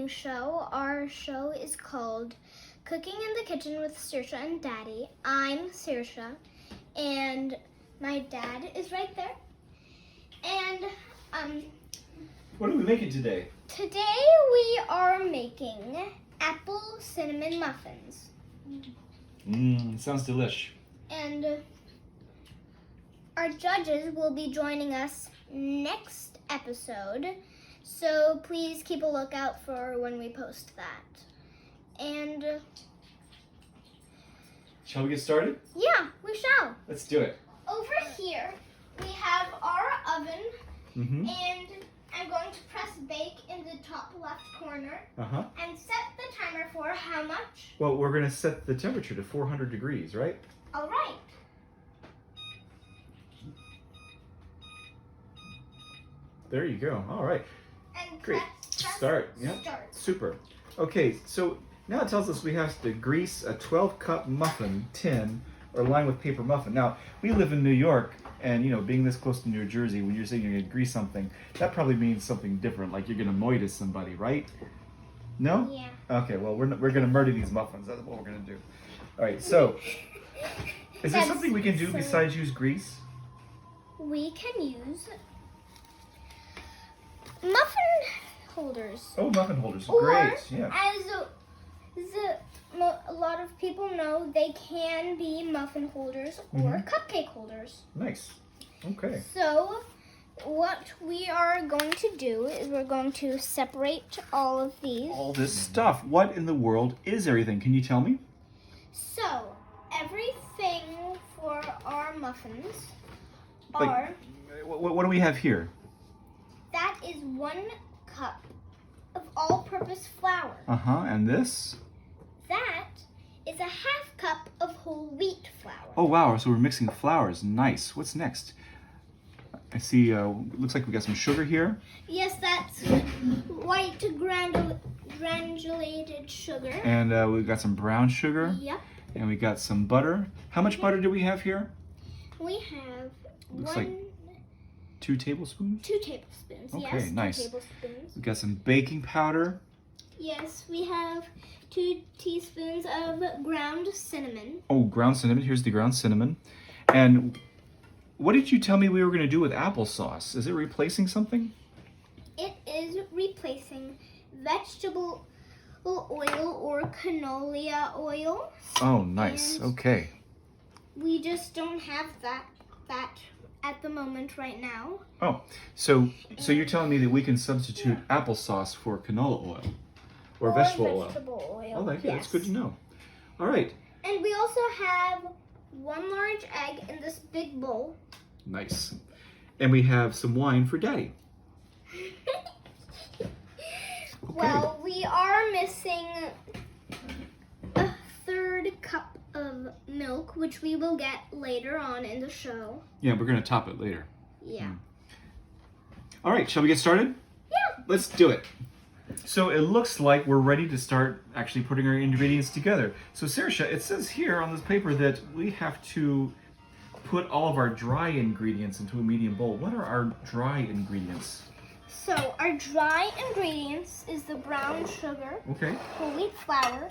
cooking show. Our show is called Cooking in the Kitchen with Saoirse and Daddy. I'm Saoirse, and my dad is right there. And what are we making today? today we are making apple cinnamon muffins. Sounds delish. And our judges will be joining us next episode, so please keep a lookout for when we post that. And Shall we get started? yeah, we shall. Let's do it. Over here we have our oven, Mm-hmm. and I'm going to press bake in the top left corner Uh-huh. and set the timer for how much? Well, we're going to set the temperature to 400 degrees, right? All right. There you go. All right. And Great. press Start. Yep. start. Super. Okay, so now it tells us we have to grease a 12-cup muffin tin or line with paper muffin. Now, we live in New York, and being this close to New Jersey, when you're saying you're going to grease something, that probably means something different, like you're going to moita somebody, right? No? Yeah. Okay, well, we're going to murder these muffins. That's what we're going to do. All right, so is there That's something we can do so- besides use grease? We can use muffin holders. Oh, muffin holders. Or, Great. Yeah. as a lot of people know, they can be muffin holders or cupcake holders. Nice. Okay. So, what we are going to do is we're going to separate all of these. All this stuff. What in the world is everything? Can you tell me? So, everything for our muffins Like- are, What do we have here? that is 1 cup of all-purpose flour. Uh-huh. And this? That is a 1/2 cup of whole wheat flour. Oh, wow. So we're mixing flours. Nice. What's next? I see, looks like we got some sugar here. Yes, that's white granulated sugar. And we've got some brown sugar. Yep. And we got some butter. How much butter do we have here? We have Looks like 2 tablespoons. 2 tablespoons. Okay, Yes, 2 nice. tablespoons. We've got some baking powder. Yes, we have 2 teaspoons of ground cinnamon. Oh, ground cinnamon. Here's the ground cinnamon. And what did you tell me we were going to do with applesauce? Is it replacing something? It is replacing vegetable oil or canola oil. Oh, nice. And- Okay. We just don't have that at the moment right now. Oh, so you're telling me that we can substitute applesauce for canola oil or vegetable oil? Oh, yeah, that's good to know. All right. And we also have 1 large egg in this big bowl. Nice. And we have some wine for Daddy. Well, we are missing a 1/3 cup of milk, which we will get later on in the show. Yeah, we're going to top it later. Yeah. All right, shall we get started? Yeah. Let's do it. So it looks like we're ready to start actually putting our ingredients together. So Saoirse, it says here on this paper that we have to put all of our dry ingredients into a medium bowl. What are our dry ingredients? So our dry ingredients is the brown sugar, Okay. whole wheat flour,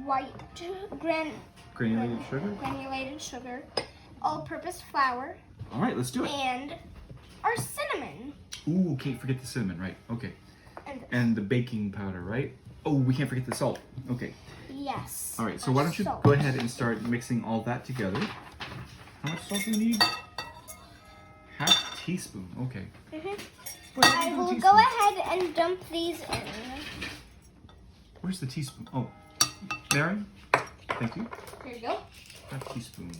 white Granulated sugar. all-purpose flour, All right, let's do it. and our cinnamon. Ooh, can't forget the cinnamon, right? Okay. And And the baking powder, right? Oh, we can't forget the salt. Okay. yes. All right, so our why don't you salt. go ahead and start mixing all that together. How much salt do we need? 1/2 teaspoon. Okay. Mhm. Wait, I where's the will teaspoon? go ahead and dump these in. Where's the teaspoon? Oh, Mary? Thank you. Here you go. 1/2 teaspoon.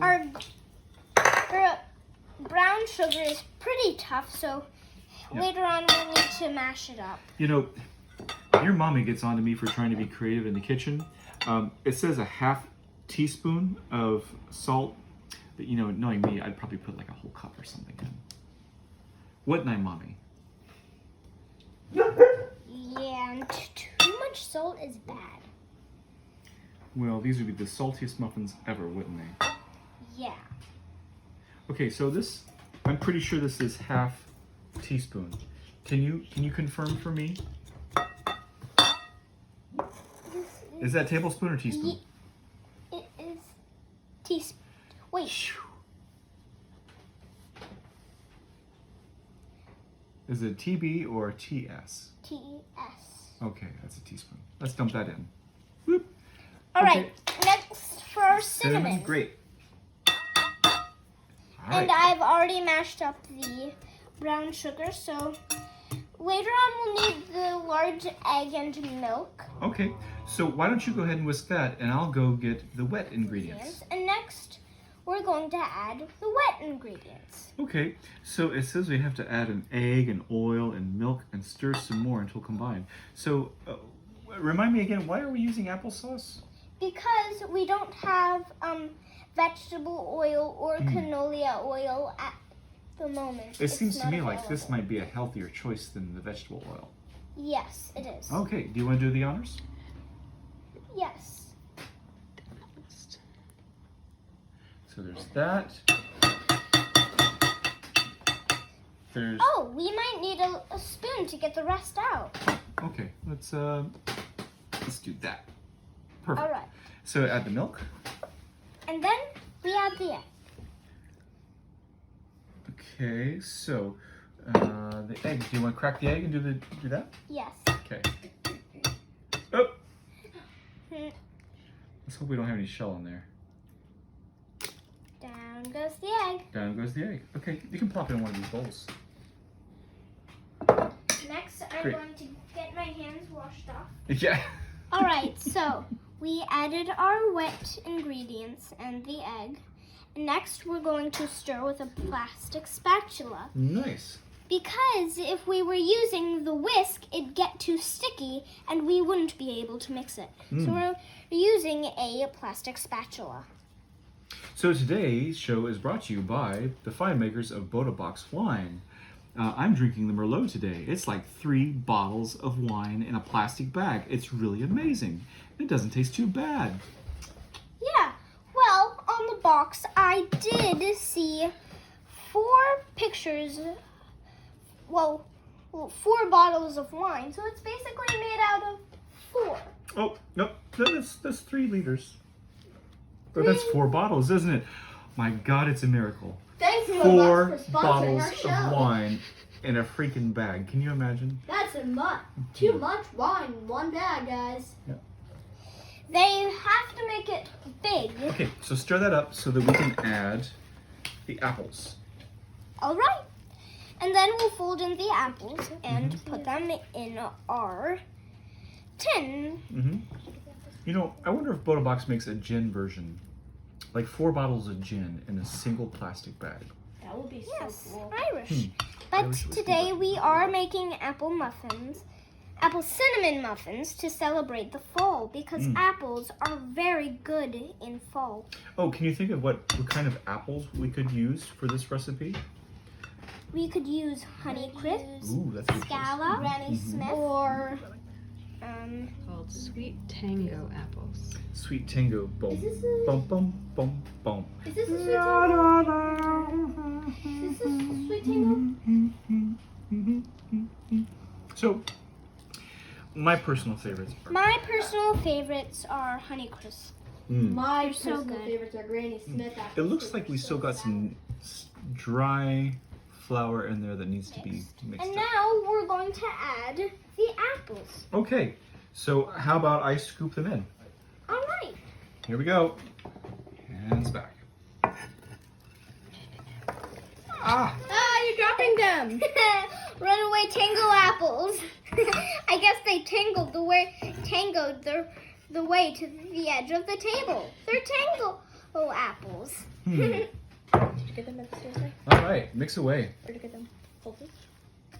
Our brown sugar is pretty tough, so Yeah. later on we'll need to mash it up. Your mommy gets on to me for trying to be creative in the kitchen. It says a 1/2 teaspoon of salt. But, knowing me, I'd probably put like a whole cup or something in. Wouldn't I, Mommy? Yeah, and too much salt is bad. Well, these would be the saltiest muffins ever, wouldn't they? Yeah. Okay, so this, I'm pretty sure this is 1/2 teaspoon. Can you confirm for me? Is that tablespoon or teaspoon? It is teaspoon. Wait. Is it TB or TS? TS. Okay, that's a teaspoon. Let's dump that in. Whoop. All Okay. right. Next for cinnamon. Great. All And right. I've already mashed up the brown sugar, so later on we'll need the large egg and milk. Okay, so why don't you go ahead and whisk that, and I'll go get the wet ingredients. And next, we're going to add the wet ingredients. Okay, so it says we have to add an egg and oil and milk and stir some more until combined. So, remind me again, why are we using applesauce? Because we don't have vegetable oil or canola oil at the moment. It seems It's to not me like this available. might be a healthier choice than the vegetable oil. Yes, it is. Okay, do you want to do the honors? Yes. So there's that. There's... Oh, we might need a spoon to get the rest out. Okay, let's do that. Perfect. All right. So add the milk. And then we add the egg. Okay, so the egg. Do you want to crack the egg and do that? Yes. Okay. Oh. Let's hope we don't have any shell in there. Down goes the egg. Down goes the egg. Okay, you can plop it in one of these bowls. Next, I'm Great. going to get my hands washed off. Yeah. All right, so we added our wet ingredients and the egg. Next, we're going to stir with a plastic spatula. Nice. Because if we were using the whisk, it'd get too sticky and we wouldn't be able to mix it. So we're using a plastic spatula. So today's show is brought to you by the fine makers of Boda Box wine. I'm drinking the Merlot today. It's like 3 bottles of wine in a plastic bag. It's really amazing. It doesn't taste too bad. Yeah, well, on the box, I did see 4 pictures, well, 4 bottles of wine. So it's basically made out of 4. Oh, nope. That's 3 liters. But that's 4 bottles, isn't it? My God, it's a miracle. Thanks so 4 much for sponsoring bottles our show. of wine in a freaking bag. Can you imagine? That's too much wine in one bag, guys. They have to make it big. Okay, so stir that up so that we can add the apples. All right. And then we'll fold in the apples and put them in our tin. Mm-hmm. You know, I wonder if Boda Box makes a gin version. Like 4 bottles of gin in a single plastic bag. That would be Yes, so cool. Irish. I But wish it was today bigger. we are making apple cinnamon muffins to celebrate the fall because apples are very good in fall. Oh, can you think of what kind of apples we could use for this recipe? We could use Honeycrisp, Ooh, that's a good choice. Scala, Granny Smith, or Called Sweet Tango apples. Sweet Tango. Boom. Is this a- Bum, bum, bum, bum. Is this a sweet tango? Is this a sweet tango? So, my personal favorites are... my personal favorites are Honeycrisp. My They're so personal good. favorites are Granny Smith apples. It looks like we still got some dry flour in there that needs to be mixed And up. now we're going to add the apples. Okay, so how about I scoop them in? All right. Here we go. Hands back. Ah! Ah, you're dropping them. Runaway tango apples. I guess they tangled the way to the edge of the table. They're tango apples. Did you get them at the stairs? All right, mix away. Where to get them? Folded?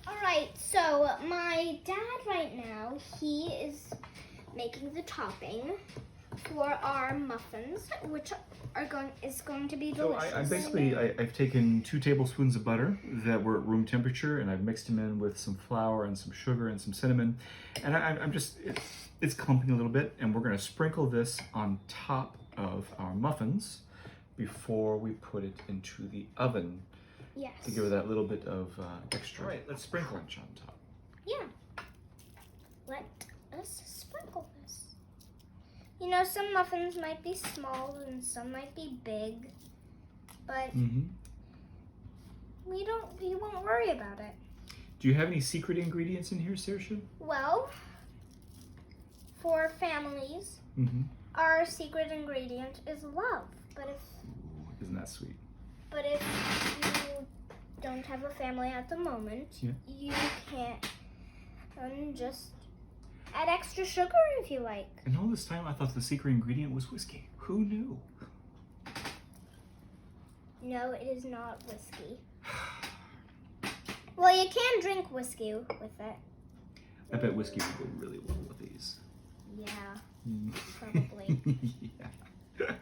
All right, so my dad right now, he is making the topping for our muffins, which is going to be So delicious. I've taken 2 tablespoons of butter that were at room temperature, and I've mixed them in with some flour and some sugar and some cinnamon, and I'm just it's clumping a little bit, and we're going to sprinkle this on top of our muffins before we put it into the oven. Yes. to give it that little bit of extra. All right, let's sprinkle crunch on top. Yeah. Let us sprinkle this. You know, some muffins might be small and some might be big, but Mm-hmm. we won't worry about it. Do you have any secret ingredients in here, Saoirse? Well, for families, Mm-hmm. our secret ingredient is love. Isn't that sweet? But if you don't have a family at the moment, Yeah. you can just add extra sugar if you like. And all this time, I thought the secret ingredient was whiskey. Who knew? No, it is not whiskey. Well, you can drink whiskey with it. I bet whiskey would go really well with these. Yeah, Mm. probably. Yeah.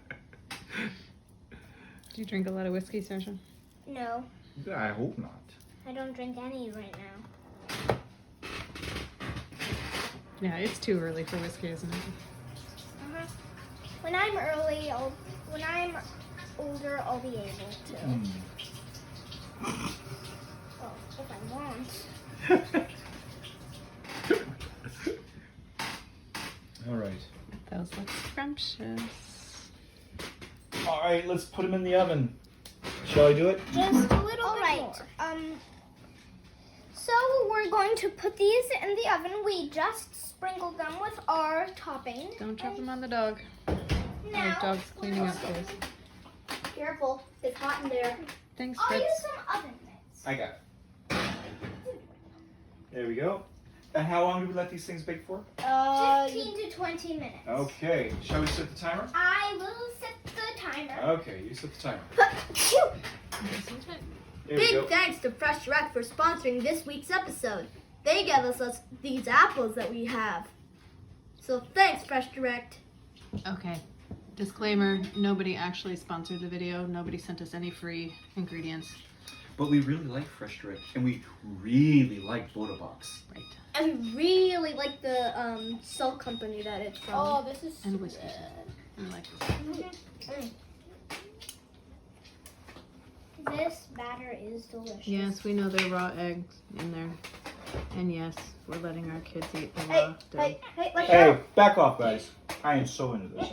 Do you drink a lot of whiskey, Saoirse? No, I hope not. I don't drink any right now. Yeah, it's too early for whiskey, isn't it? When I'm older, I'll be able to. Mm. Well, if I want. All right. Those look scrumptious. All right, let's put them in the oven. Shall I do it? Just a little bit more. So we're going to put these in the oven. We just sprinkled them with our topping. Don't drop them on the dog. Now, Our dog's cleaning up those. Careful, it's hot in there. Thanks, I'll Fritz. use some oven mitts. I got it. There we go. And how long do we let these things bake for? 15 to 20 minutes. Okay. Shall we set the timer? I will set the timer. Okay, you set the timer. Phew. There we Big go. thanks to Fresh Direct for sponsoring this week's episode. They gave us these apples that we have. So thanks, Fresh Direct. Okay. Disclaimer, nobody actually sponsored the video. Nobody sent us any free ingredients. But we really like Fresh Direct, and we really like Boda Box. Right. And we really like the salt company that it's from. Oh, this is And whiskey. I like this. This batter is delicious. Yes, we know there are raw eggs in there. And yes, we're letting our kids eat the Hey, raw dough. hey, let Hey, go. back off, guys. I am so into this.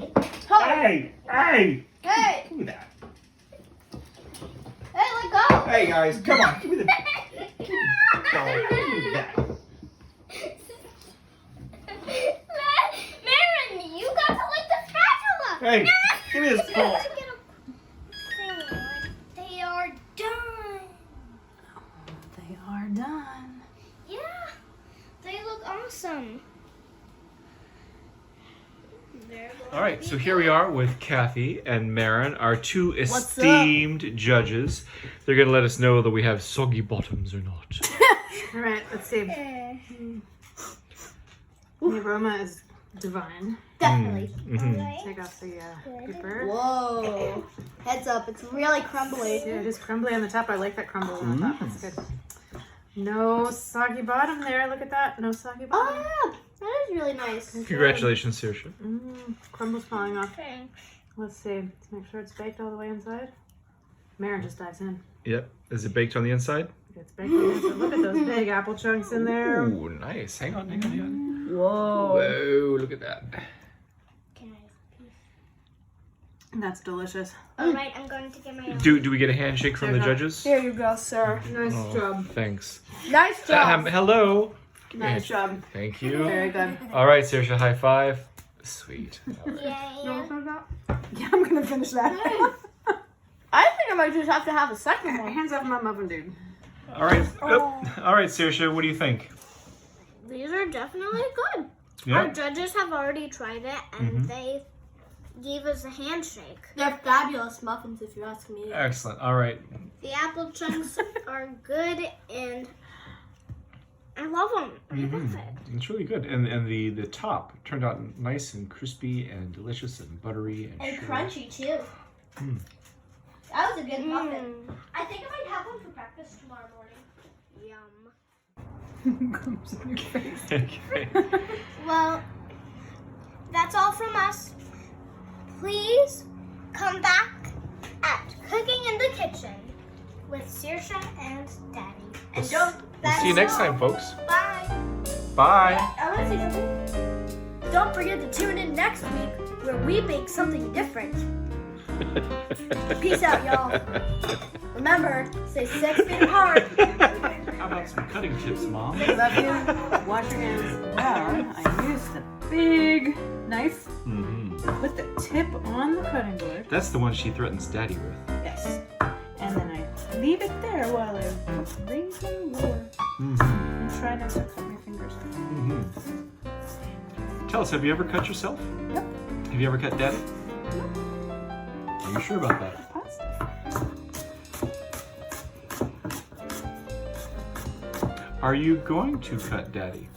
Hey, Hey! hey, Look at that. hey, let go. Hey, guys, come on. Give me the ball. Give me that. Marin, you got to lick the spatula. Hey, give me this ball. They are done. They are done. Yeah, they look awesome. All right, so here we are with Kathy and Marin, our two What's up? esteemed judges. They're going to let us know that we have soggy bottoms or not. All right, let's see. The aroma is divine. Definitely. Mhm. Take off the paper. Whoa. Heads up, it's really crumbly. Yeah, it is crumbly on the top. I like that crumble on the top. That's good. No soggy bottom there. Look at that. No soggy bottom. Oh, yeah. That is really nice. Congratulations, Saoirse. Crumble's falling off. Thanks. Let's see. Let's make sure it's baked all the way inside. Marin just dives in. Yep. Is it baked on the inside? It's baked on the inside. Look at those big apple chunks in there. Ooh, nice. Hang on. Whoa. Whoa, look at that. Can I? That's delicious. All right, I'm going to get my own. Do we get a handshake from the There you go. judges? Here you go, sir. Nice Oh, job. Thanks. Nice job. Hello. Give me a Nice hand- job. Thank you. Very good. All right, Saoirse, high five. Sweet. All right. Yeah. Yeah, I'm gonna finish that. I think I might just have to have a second one. Hands off my muffin, dude. All right. All right, Saoirse, what do you think? These are definitely good. Yeah. Our judges have already tried it, and they gave us a handshake. They're fabulous muffins, if you ask me. Excellent. All right. The apple chunks are good, and I love them. I love it. It's really good, and the top turned out nice and crispy and delicious and buttery and, And sugar. crunchy, too. Mm. That was a good muffin. I think I might have one for breakfast tomorrow morning. Yum. Comes in your face. Okay. Well, that's all from us. Please come back at Cooking in the Kitchen with Saoirse and Daddy. We'll And don't. We'll see you next time, folks. Bye. Bye. I want to say something. Don't forget to tune in next week where we make something different. Peace out, y'all. Remember, stay 6 feet apart. How about some cutting tips, Mom? Love you. Wash your hands. Well, I used the big knife Mm-hmm. with the tip on the cutting board. That's the one she threatens Daddy with. Yes. And then I leave it there while I raise the lower Mm-hmm. and try not to cut my fingers. Mm-hmm. Tell us, have you ever cut yourself? Yep. Have you ever cut Daddy? Are you sure about that? Positive. Are you going to cut Daddy?